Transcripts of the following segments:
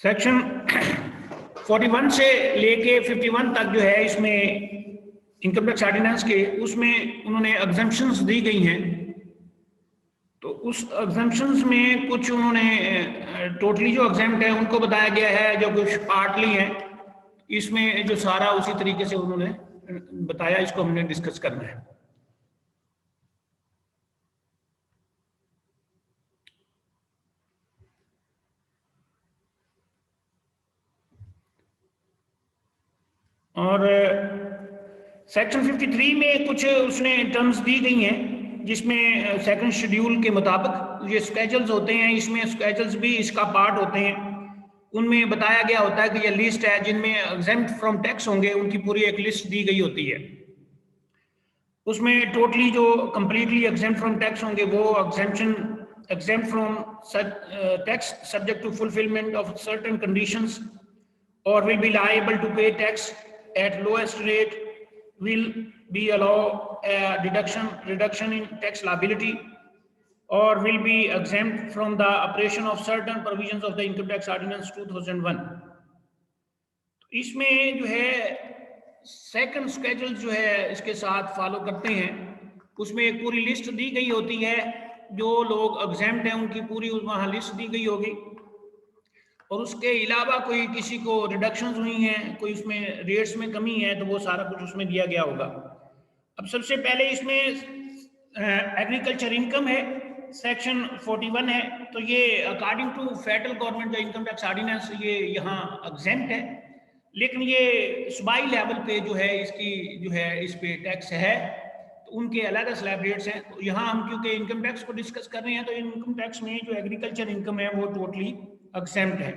Section 41 से लेके 51 तक जो है इसमें इनकम टैक्स ऑर्डिनेंस के उसमें उन्होंने एग्जम्पशंस दी गई हैं। तो उस एग्जम्पशंस में कुछ उन्होंने टोटली जो एग्जम्प्ट है उनको बताया गया है, जो कुछ पार्टली है इसमें जो सारा उसी तरीके से उन्होंने बताया। इसको हमने डिस्कस करना है। और सेक्शन 53 में कुछ उसने टर्म्स दी गई हैं, जिसमें सेकंड शेड्यूल के मुताबिक ये स्केजुल्स होते हैं, इसमें स्केजुल्स भी इसका पार्ट होते हैं। उनमें बताया गया होता है कि ये लिस्ट है जिनमें एग्जेम्प्ट फ्रॉम टैक्स होंगे, उनकी पूरी एक लिस्ट दी गई होती है। उसमें टोटली जो कंप्लीटली एग्जेम्प्ट फ्रॉम टैक्स होंगे वो exempt from tax subject to fulfilment of certain conditions और will be liable to pay tax at lowest rate, will be allow a reduction in tax liability, or will be exempt from the operation of certain provisions of the Income Tax Ordinance 2001। इसमें जो है second schedule जो है इसके साथ follow करते हैं, उसमें एक पूरी लिस्ट दी गई होती है। जो लोग एग्जेम्प्ट हैं उनकी पूरी वहाँ लिस्ट दी गई होगी, और उसके अलावा कोई किसी को रिडक्शंस हुई हैं, कोई उसमें रेट्स में कमी है, तो वो सारा कुछ उसमें दिया गया होगा। अब सबसे पहले इसमें एग्रीकल्चर इनकम है, सेक्शन 41 है। तो ये अकॉर्डिंग टू फेडरल गवर्नमेंट जो इनकम टैक्स ऑर्डिनेंस ये यहाँ एग्जेम्प्ट है, लेकिन ये सूबाई लेवल पे जो है इसकी जो है इस पे टैक्स है, तो उनके अलग स्लैब रेट्स हैं। तो यहाँ हम क्योंकि इनकम टैक्स को डिस्कस कर रहे हैं, तो इनकम टैक्स में जो एग्रीकल्चर इनकम है वो टोटली एग्जेम्प्ट है।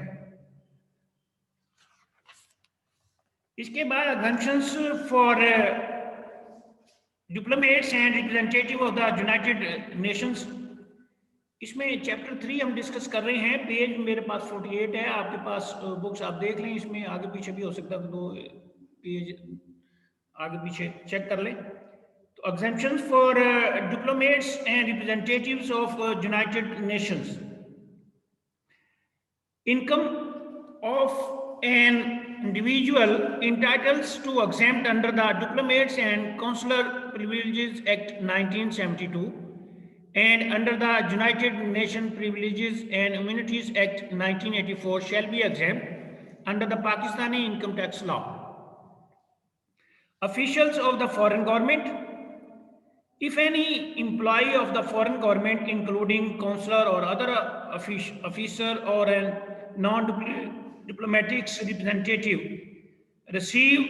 इसके बाद exemptions for diplomats and representative of the United Nations, इसमें चैप्टर 3 हम डिस्कस कर रहे हैं। पेज मेरे पास 48 है, आपके पास बुक्स आप देख लें, इसमें आगे पीछे भी हो सकता है, तो पेज आगे पीछे चेक कर लें। तो exemptions for diplomats and representatives of United Nations, income of an individual entitles to exempt under the Diplomats and Consular Privileges Act 1972 and under the United Nations Privileges and Immunities Act 1984 shall be exempt under the Pakistani income tax law. Officials of the foreign government, if any employee of the foreign government including consular or other officer or an non-diplomatic representative receive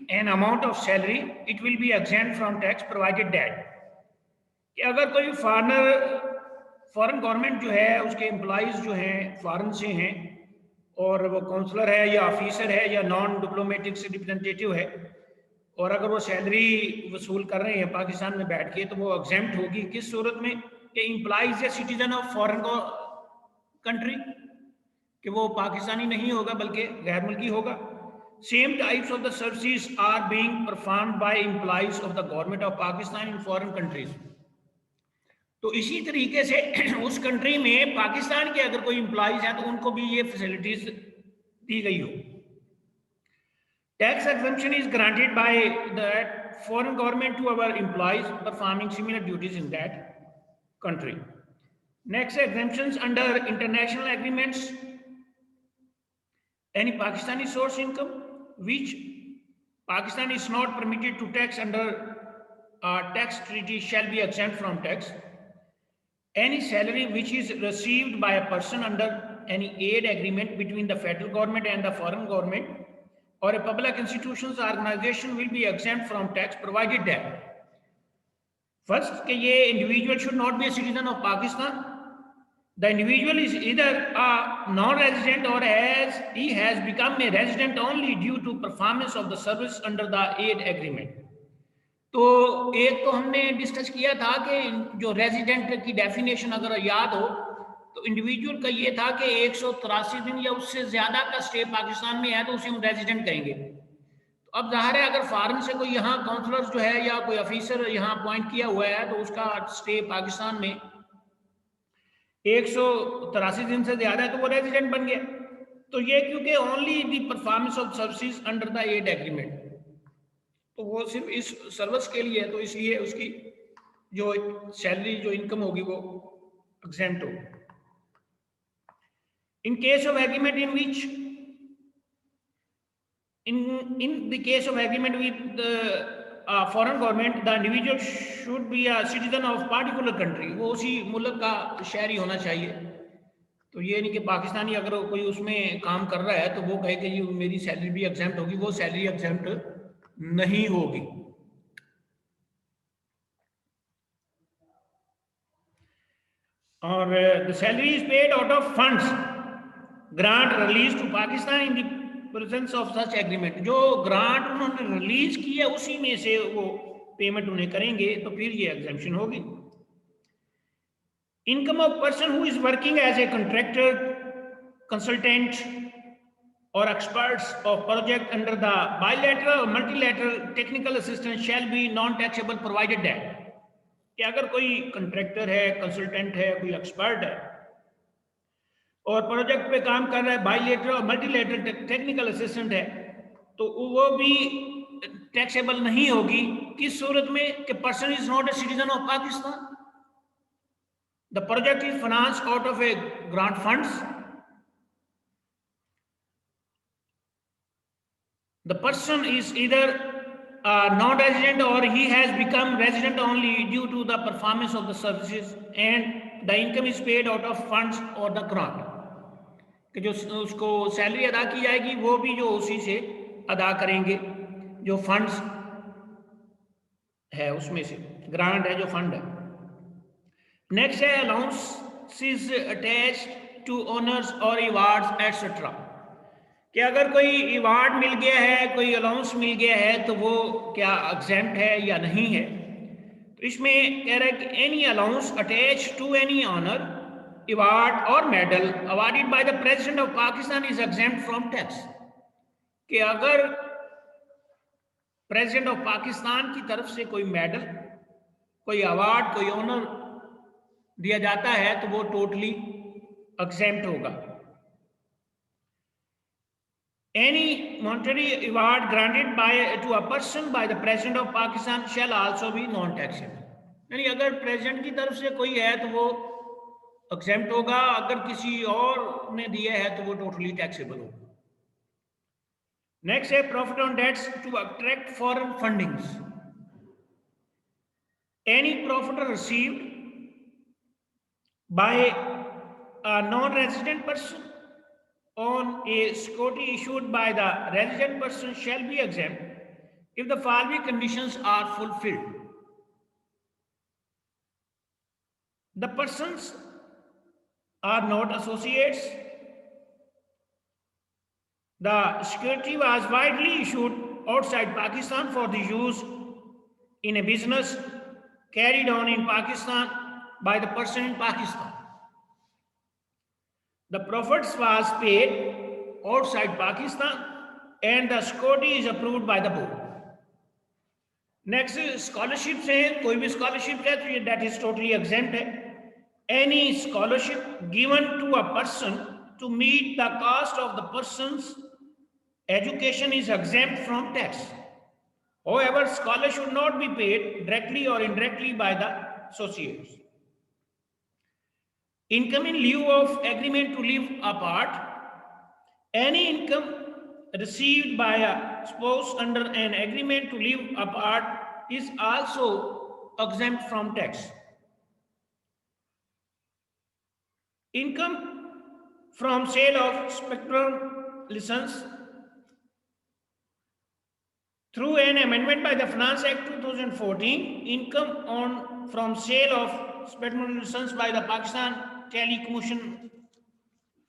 an amount of salary, it will be exempt from tax provided that कि अगर कोई foreign government जो है उसके employees जो हैं foreign से हैं, और वो काउंसलर है या ऑफिसर है या नॉन डिप्लोमेटिक रिप्रेजेंटेटिव है, और अगर वो सैलरी वसूल कर रहे हैं पाकिस्तान में बैठ के, तो वो एग्जेम्प्ट होगी। किस सूरत में? कि एम्प्लॉइज या सिटीजन ऑफ फॉरेन कंट्री, कि वो पाकिस्तानी नहीं होगा बल्कि गैर मुल्की होगा। Same types of the services are being performed by employees of the government of Pakistan in foreign countries. तो इसी तरीके से उस कंट्री में पाकिस्तान के अगर कोई एम्प्लॉइज हैं तो उनको भी ये फैसिलिटीज दी गई हो। Tax exemption is granted by the foreign government to our employees performing similar duties in that country. Next, exemptions under international agreements. Any Pakistani source income which Pakistan is not permitted to tax under a tax treaty shall be exempt from tax. Any salary which is received by a person under any aid agreement between the federal government and the foreign government or a public institutions or organization will be exempt from tax provided that first कि ये individual should not be a citizen of Pakistan. The individual is either a non-resident or he has become a resident only due to performance of the service under the aid agreement. तो एक तो हमने discuss किया था कि जो resident की definition अगर याद हो, तो इंडिविजुअल का ये था कि 183 दिन या उससे ज्यादा का स्टे पाकिस्तान में है तो उसे हम रेजिडेंट कहेंगे। तो अब जाहिर है अगर फॉरेन से कोई यहाँ काउंसलर जो है या कोई ऑफिसर यहाँ अपॉइंट किया हुआ है तो उसका स्टे पाकिस्तान में 183 दिन से ज्यादा है तो वो रेजिडेंट बन गया। तो ये क्योंकि only the performance of services under the aid agreement, तो वो सिर्फ इस सर्विस के लिए है, तो इसलिए उसकी जो सैलरी जो इनकम होगी वो एग्जेम्प्ट होगी। In case of agreement in which in the case of agreement with the foreign government, the individual should be a citizen of particular country, वो उसी मुल्क का शहरी होना चाहिए। तो ये नहीं कि पाकिस्तानी अगर कोई उसमें काम कर रहा है तो वो कहे कि ये मेरी सैलरी भी एग्जेम्प्ट होगी, वो सैलरी एग्जेम्प्ट नहीं होगी। और the salary is paid out of funds grant release to Pakistan in the presence of such agreement, जो ग्रांट उन्होंने रिलीज की है उसी में से वो पेमेंट उन्हें करेंगे, तो फिर ये एग्जेम्पशन होगी। Income of person who is working as a contractor, consultant और experts of project under the bilateral और multilateral technical assistance shall be non taxable provided that, कि अगर कोई कॉन्ट्रैक्टर है, कंसल्टेंट है, कोई एक्सपर्ट है और प्रोजेक्ट पे काम कर रहा है, बायलैटरल और मल्टीलैटरल टेक्निकल असिस्टेंट है, तो वो भी टैक्सेबल नहीं होगी। किस सूरत में? कि person is not a citizen of Pakistan, the project is finance out of A grant funds, the person is either non-resident or he has become resident only due to the performance of the services, and the income is paid out of funds or the grant, कि जो उसको salary अदा की जाएगी वो भी जो उसी से अदा करेंगे, जो फंड्स है उसमें से, ग्रांट है जो फंड है। नेक्स्ट है अलाउंसेस अटैच्ड टू ऑनर्स और अवार्ड्स एटसेट्रा, कि अगर कोई अवार्ड मिल गया है, कोई अलाउंस मिल गया है, तो वो क्या एग्जेम्प्ट है या नहीं है। तो इसमें कह रहा है कि any allowance attach to any honour, award और medal awarded by the president of Pakistan is exempt from tax, कि अगर प्रेसिडेंट ऑफ पाकिस्तान की तरफ से कोई मेडल, कोई अवार्ड, कोई ऑनर दिया जाता है तो वो टोटली एग्जेम्प्ट होगा। Any monetary award granted to a person by the President of Pakistan shall also be non-taxable, यानी अगर प्रेसिडेंट की तरफ से कोई है तो वो एग्जेम्प्ट होगा, अगर किसी और ने दिया है तो वो टोटली टैक्सेबल होगा। नेक्स्ट है profit on debts to attract foreign fundings, any profit received by a non resident person on a security issued by the resident person shall be exempt if the following conditions are fulfilled. The persons are not associates, the security was widely issued outside Pakistan for the use in a business carried on in Pakistan by the person in Pakistan, the profits was paid outside Pakistan and the security is approved by the board. Next scholarships है, कोई भी scholarship है तो ये that is totally exempt है। Any scholarship given to a person to meet the cost of the person's education is exempt from tax. However, scholar should not be paid directly or indirectly by the associates. Income in lieu of agreement to live apart, any income received by a spouse under an agreement to live apart is also exempt from tax. Income from sale of spectrum license through an amendment by the Finance Act 2014, income from sale of spectrum license by the Pakistan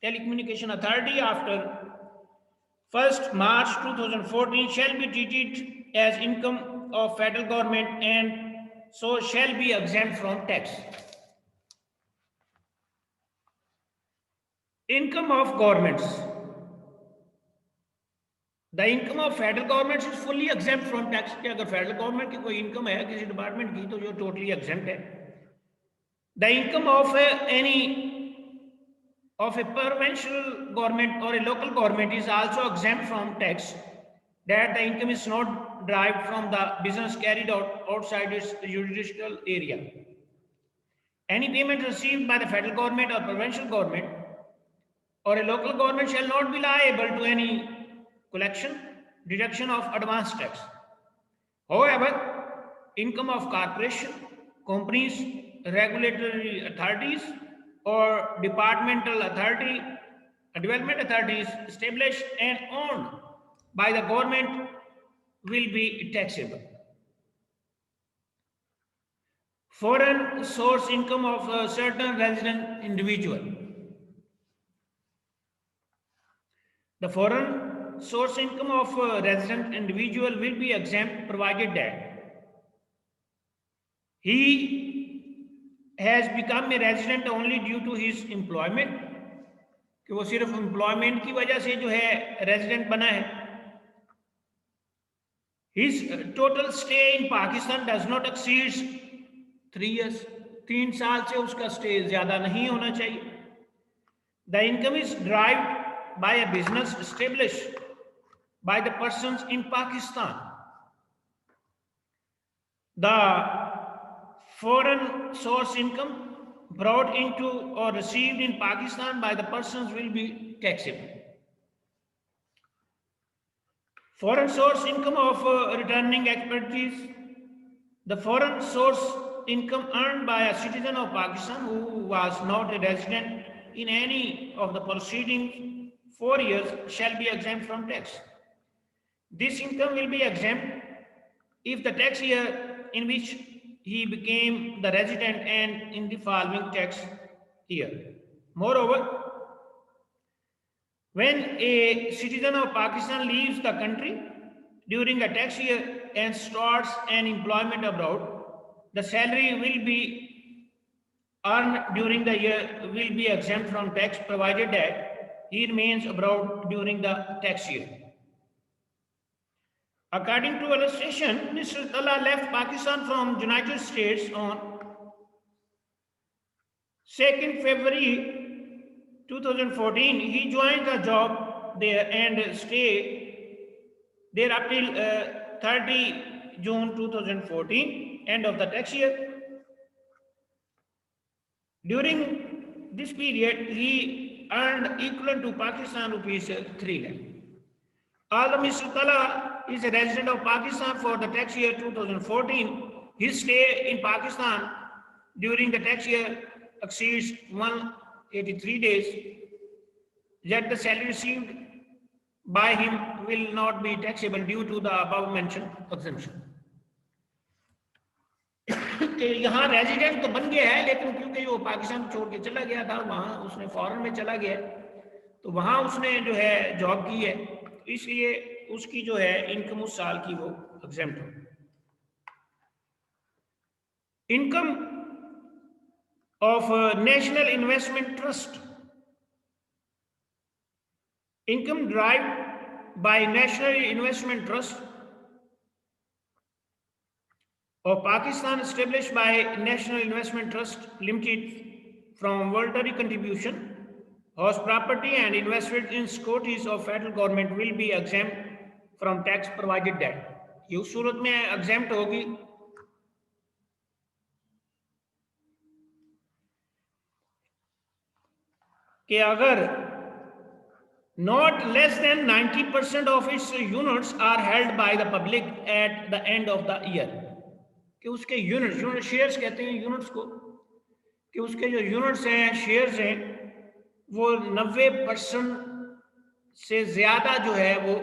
Telecommunication Authority after 1st March 2014 shall be treated as income of federal government and so shall be exempt from tax. Income of governments. The income of federal governments is fully exempt from tax, कि अगर federal government की कोई income है किसी department की तो जो totally exempt है। The income of any of a provincial government or a local government is also exempt from tax, that the income is not derived from the business carried out outside its jurisdictional area. Any payment received by the federal government or provincial government or a local government shall not be liable to any collection, deduction of advance tax. However, income of corporation, companies, regulatory authorities, or development authorities established and owned by the government will be taxable. Foreign source income of a certain resident individual. The foreign source income of a resident individual will be exempt provided that he has become a resident only due to his employment, कि वो सिर्फ employment की वजह से जो है resident बना है. His total stay in Pakistan does not exceed 3 years. 3 साल से उसका स्टे ज्यादा नहीं होना चाहिए. The income is derived by a business established by the persons in Pakistan. The foreign source income brought into or received in Pakistan by the persons will be taxable. Foreign source income of returning expertise. The foreign source income earned by a citizen of Pakistan who was not a resident in any of the preceding 4 years shall be exempt from tax. This income will be exempt if the tax year in which he became the resident and in the following tax year. Moreover, when a citizen of Pakistan leaves the country during a tax year and starts an employment abroad, the salary will be earned during the year will be exempt from tax provided that he remains abroad during the tax year. According to illustration, Mr. Talha left Pakistan from United States on 2nd February 2014. He joined the job there and stayed there up till 30 June 2014, end of the tax year. During this period, he earned equivalent to Pakistan rupees 3 lakh. Although Mr. Talha is a resident of Pakistan for the tax year 2014, his stay in Pakistan during the tax year exceeds 183 days, yet the salary received by him will not be taxable due to the above mentioned exemption. यहाँ resident तो बन गया है, लेकिन क्योंकि वो पाकिस्तान छोड़ के चला गया था, वहां उसने फॉरेन में चला गया, तो वहां उसने जो है जॉब की है, इसलिए उसकी जो है इनकम उस साल की वो एग्जेम्प्ट हो. Income of national investment trust. Income derived by National Investment Trust of Pakistan established by National Investment Trust Limited from voluntary contribution, house property and invested in securities of federal government will be exempt from tax provided that. ये उस सूरत में exempt होगी कि अगर not less than 90% of its units are held by the public at the end of the year. कि उसके unit shares कहते हैं यूनिट्स को, कि उसके जो यूनिट्स हैं, शेयर्स हैं, वो 90% से ज्यादा जो है वो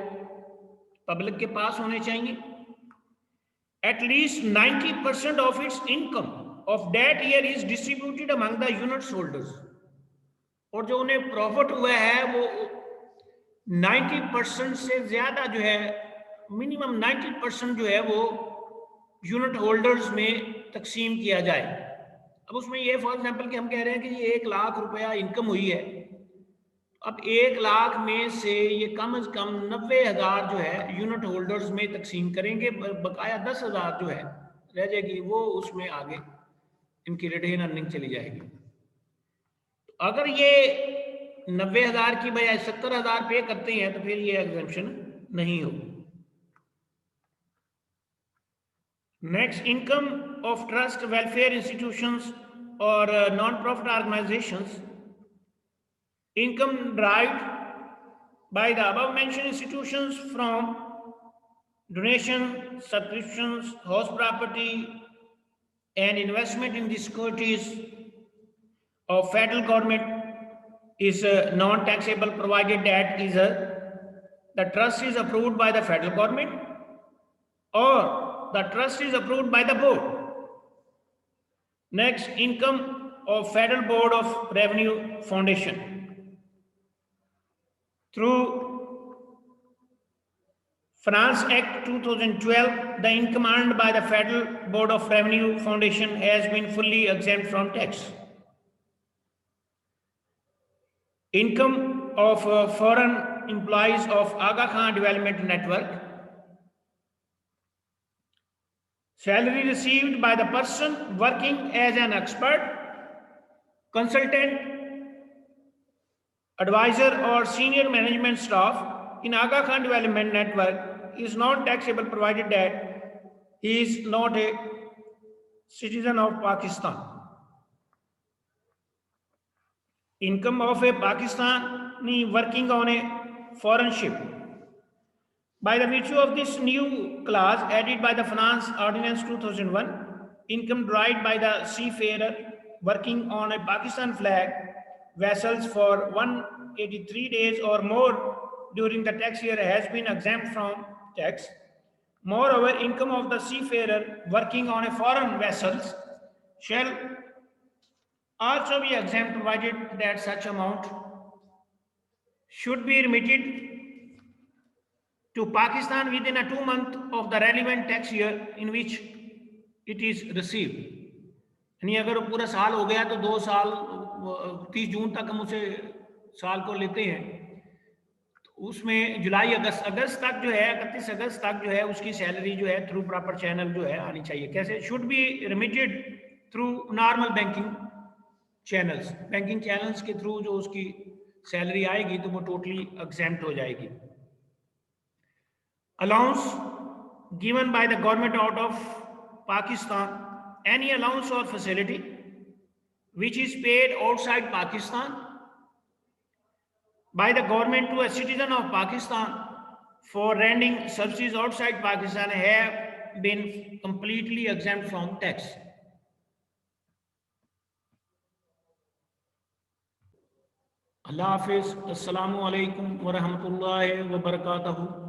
पब्लिक के पास होने चाहिए. At least 90% of its income of that year is distributed among the units holders. और जो उन्हें प्रॉफिट हुआ है वो 90% से ज्यादा जो है, मिनिमम 90% जो है वो यूनिट होल्डर्स में तकसीम किया जाए. अब उसमें ये फॉर एग्जांपल कि हम कह रहे हैं कि ये 1 लाख रुपया इनकम हुई है, अब 1 लाख में से ये कम से कम 90,000 जो है यूनिट होल्डर्स में तकसीम करेंगे, बकाया 10,000 जो है रह जाएगी, वो उसमें आगे इनकी रिटेन अर्निंग चली जाएगी. अगर ये 90,000 की बजाय 70,000 पे करते हैं तो फिर ये एग्जेम्पशन नहीं हो। Next, income of trust, welfare institutions और non profit organisations, income derived by the above mentioned institutions from donation, subscriptions, house property, and investment in the securities of federal government is non-taxable, provided that the trust is approved by the federal government or the trust is approved by the board. Next, income of Federal Board of Revenue Foundation. Through Finance Act 2012, the income earned by the Federal Board of Revenue Foundation has been fully exempt from tax. Income of foreign employees of Aga Khan Development Network. Salary received by the person working as an expert, consultant, advisor or senior management staff in Aga Khan Development Network is not taxable, provided that he is not a citizen of Pakistan. Income of a Pakistani working on a foreign ship. By the virtue of this new clause added by the Finance Ordinance 2001, income derived by the seafarer working on a Pakistan flag vessels for 183 days or more during the tax year has been exempt from tax. Moreover, income of the seafarer working on a foreign vessels shall also be exempt, provided that such amount should be remitted to Pakistan within a 2 month of the relevant tax year in which it is received. यानी अगर पूरा साल हो गया तो 2 साल 30 जून तक हम उसे साल को लेते हैं, तो उसमें जुलाई अगस्त तक जो है 31 अगस्त तक जो है उसकी सैलरी जो है थ्रू प्रॉपर चैनल जो है आनी चाहिए। कैसे? Should be remitted through normal banking channels. Banking channels के थ्रू जो उसकी सैलरी आएगी तो वो टोटली एग्जेम्प्ट हो जाएगी। Allowance given by the government out of Pakistan, any allowance or facility which is paid outside Pakistan by the government to a citizen of Pakistan for rendering services outside Pakistan have been completely exempt from tax. Allah Hafiz. Assalamu alaikum wa rahmatullahi wa barakatuhu.